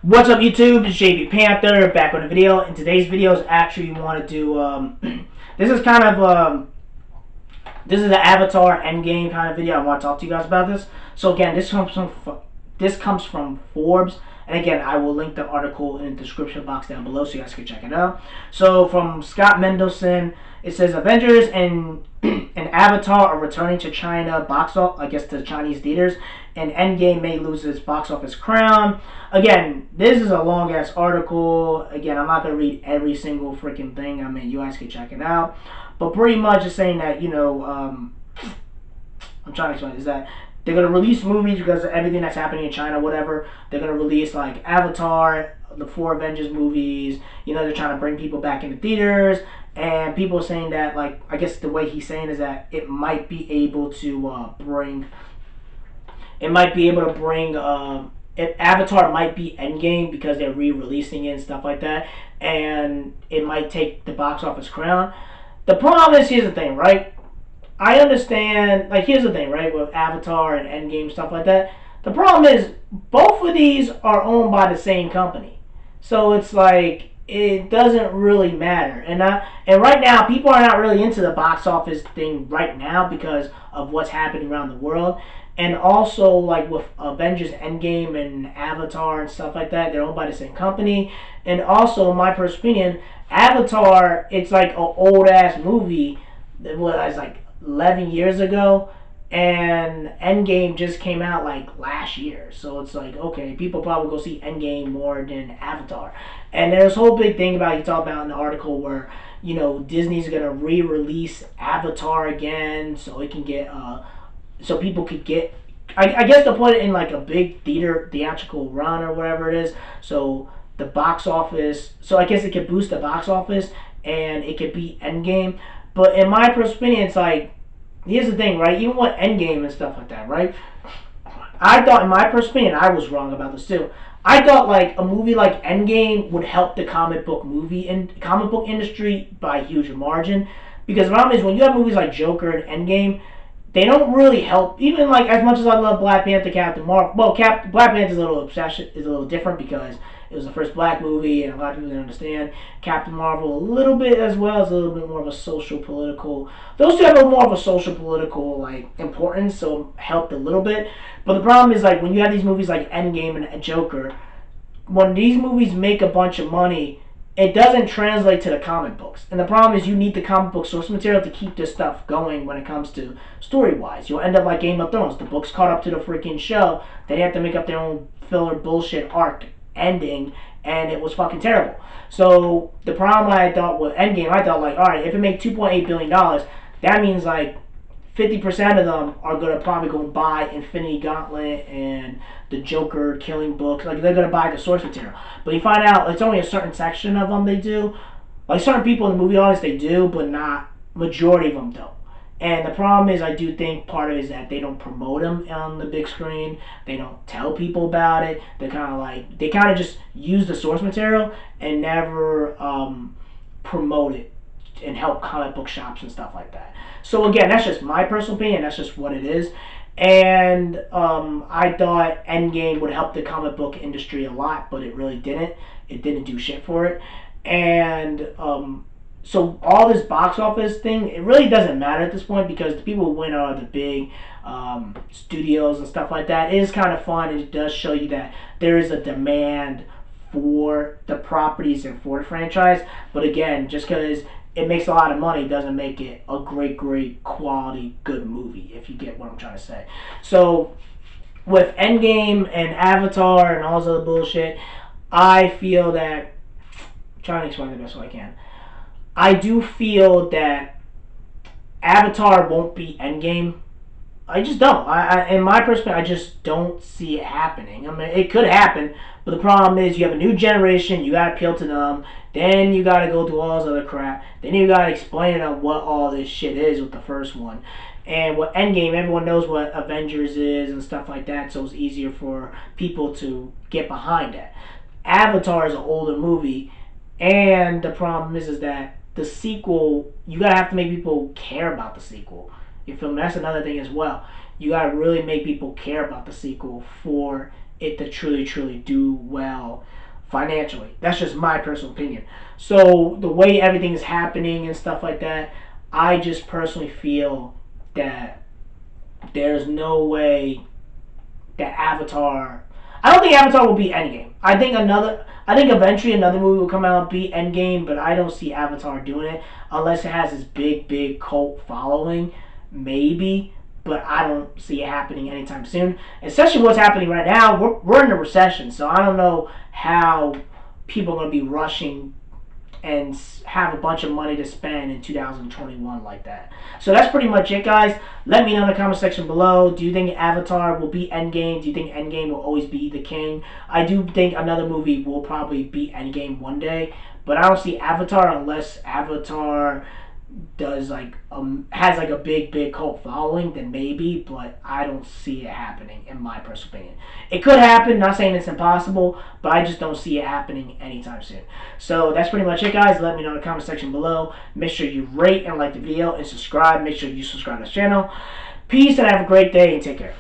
What's up, YouTube? It's JB Panther back with a video. In today's video, is actually want to do. This is kind of this is an Avatar Endgame kind of video. I want to talk to you guys about this. So again, this comes from Forbes, and again, I will link the article in the description box down below so you guys can check it out. So from Scott Mendelson, it says Avengers and Avatar are returning to China box office, I guess to Chinese theaters, and Endgame may lose its box office crown. Again, this is a long ass article. Again, I'm not gonna read every single freaking thing. I mean, you guys can check it out. But pretty much it's saying that, I'm trying to explain is that they're gonna release movies because of everything that's happening in China, whatever. They're gonna release like Avatar, the 4 Avengers movies. They're trying to bring people back into theaters, and people are saying that, like, I guess the way he's saying is that it might be able to bring. It might be able to bring. Avatar might be Endgame because they're re-releasing it and stuff like that, and it might take the box office crown. The problem is, here's the thing, right? I understand, like, here's the thing, right, with Avatar and Endgame, stuff like that. The problem is, both of these are owned by the same company. So it's like, it doesn't really matter. And right now, people are not really into the box office thing right now because of what's happening around the world. And also, like, with Avengers Endgame and Avatar and stuff like that, they're owned by the same company. And also, in my personal opinion, Avatar, it's like an old ass movie that was like 11 years ago, and Endgame just came out like last year. So it's like, okay, people probably go see Endgame more than Avatar. And there's a whole big thing about, you talk about in the article, where Disney's gonna re-release Avatar again, so it can get so people could get. I guess they'll put it in like a big theatrical run or whatever it is. So the box office. So I guess it could boost the box office and it could beat Endgame. But in my personal opinion, it's like, here's the thing, right? Even with Endgame and stuff like that, right? I thought, in my personal opinion, I was wrong about this too. I thought like a movie like Endgame would help the comic book industry by a huge margin, because the problem is when you have movies like Joker and Endgame, they don't really help. Even like, as much as I love Black Panther, Captain Marvel. Well, Black Panther is a little different because it was the first black movie, and a lot of people didn't understand. Captain Marvel a little bit as well, is a little bit more of a social political. Those two have a more of a social political like importance, so helped a little bit. But the problem is, like, when you have these movies like Endgame and Joker, when these movies make a bunch of money, it doesn't translate to the comic books. And the problem is, you need the comic book source material to keep this stuff going when it comes to story-wise. You'll end up like Game of Thrones. The books caught up to the freaking show. They have to make up their own filler bullshit arc ending, and it was fucking terrible. So the problem I thought with Endgame, I thought, like, alright, if it made $2.8 billion, that means like 50% of them are going to probably go and buy Infinity Gauntlet and the Joker killing books. Like, they're going to buy the source material. But you find out it's only a certain section of them they do. Like, certain people in the movie audience, they do, but not majority of them don't. And the problem is, I do think part of it is that they don't promote them on the big screen. They don't tell people about it. They kind of just use the source material and never promote it and help comic book shops and stuff like that. So again, that's just my personal opinion. That's just what it is. And I thought Endgame would help the comic book industry a lot, but it really didn't. It didn't do shit for it. And so all this box office thing, it really doesn't matter at this point, because the people who win are the big studios and stuff like that. It is kind of fun, and it does show you that there is a demand for the properties and for the franchise. But again, just because it makes a lot of money doesn't make it a great quality good movie, if you get what I'm trying to say. So with Endgame and Avatar and all this other bullshit, I feel that, I'm trying to explain the best way I can, I do feel that Avatar won't beat Endgame. I just don't. In my perspective, I just don't see it happening. I mean, it could happen, but the problem is, you have a new generation. You gotta appeal to them. Then you gotta go through all this other crap. Then you gotta explain to them what all this shit is with the first one. And with Endgame, everyone knows what Avengers is and stuff like that, so it's easier for people to get behind that. Avatar is an older movie, and the problem is that the sequel, you gotta have to make people care about the sequel. You feel me? That's another thing as well. You gotta really make people care about the sequel for it to truly do well financially. That's just my personal opinion. So the way everything is happening and stuff like that, I just personally feel that there's no way that Avatar. I don't think Avatar will be Endgame. I think eventually another movie will come out and beat Endgame, but I don't see Avatar doing it unless it has this big cult following, maybe. But I don't see it happening anytime soon. Especially what's happening right now. We're in a recession, so I don't know how people are going to be rushing and have a bunch of money to spend in 2021 like that. So that's pretty much it, guys. Let me know in the comment section below. Do you think Avatar will beat Endgame? Do you think Endgame will always be the king? I do think another movie will probably beat Endgame one day, but I don't see Avatar unless Avatar does has like a big cult following, then maybe, but I don't see it happening in my personal opinion. It could happen, not saying it's impossible, but I just don't see it happening anytime soon. So that's pretty much it, guys. Let me know in the comment section below. Make sure you rate and like the video and subscribe. Make sure you subscribe to this channel. Peace and have a great day and take care.